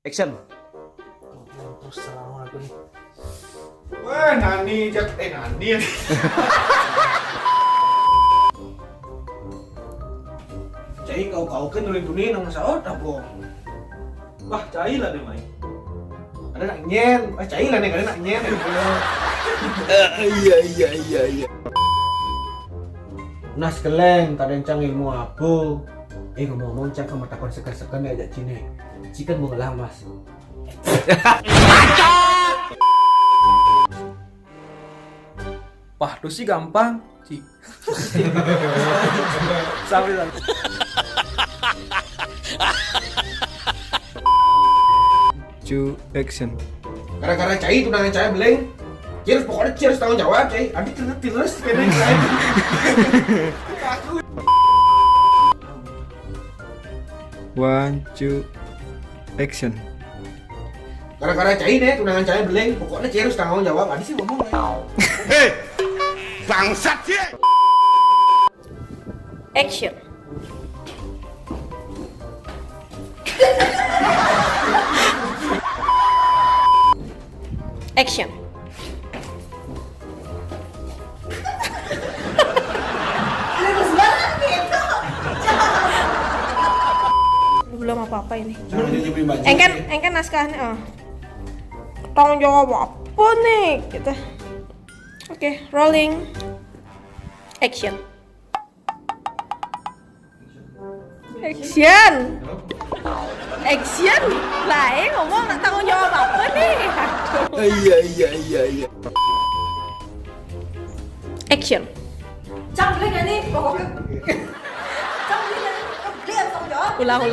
Action. Terus salah aku nih. Wah, Nani, Nani. Cai kau kan nulis nang saot apa? Wah, cai lah deh, Mai. Ada nak nyen, cai lah nih ada nak nyen. Iya. Nas keleng, kadang cang ilmu apa? Ngomong-ngomong cang kamu takon sekan-sekan ya ajak cine. Cikan mau lah mas. Wah, itu sih gampang, sih. Sampai. To action. Gara-gara cai tunangan cai beleng. Cheers, pokoknya cheers tanggung jawab cai. Adik terus kena cai. One, two, action. Gara-gara cai deh tunangan cai beleng. Pokoknya cheers tanggung jawab. Adik sih ngomong lah. Bangsat sih. Action. Action. Belum apa-apa ini. Engkan naskahnya. Tanggung jawab apa nih kita? Oke, rolling. Action. Action. Action. Lah, ngomong nak tanggung jawab apa nih? Aduh. Iya. Action. Trong beli gak nih? Pokoknya Trong beli gak nih? Beli atau tanggung jawab? Ulang. Beli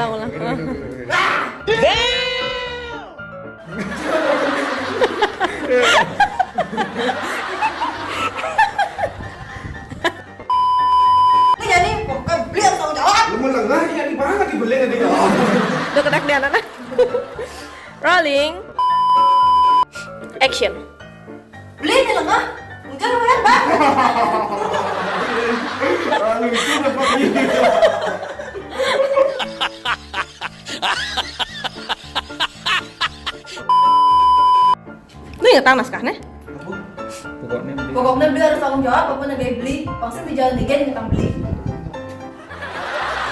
gak nih? Pokoknya beli atau tanggung jawab? Lu mau lengah ya di mana di beleng tadi. Udah kedak dia anak. Rolling. Action. Beli nih lengah? Enggak lah kan, Bang? Lu inget naskahnya? Pokoknya beli. Pokoknya beli harus tanggung jawab, apapun yang dia beli. Pasti di jalan tiga yang kita beli.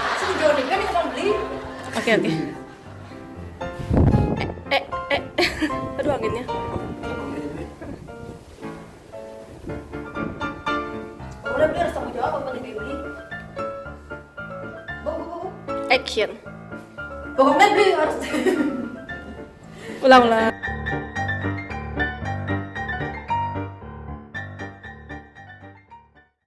Pasti di jalan tiga yang kita beli. Oke. Aduh anginnya. Pokoknya beli harus tanggung jawab, apapun yang dia beli. Bu. Action. Pokoknya beli harus Ulang.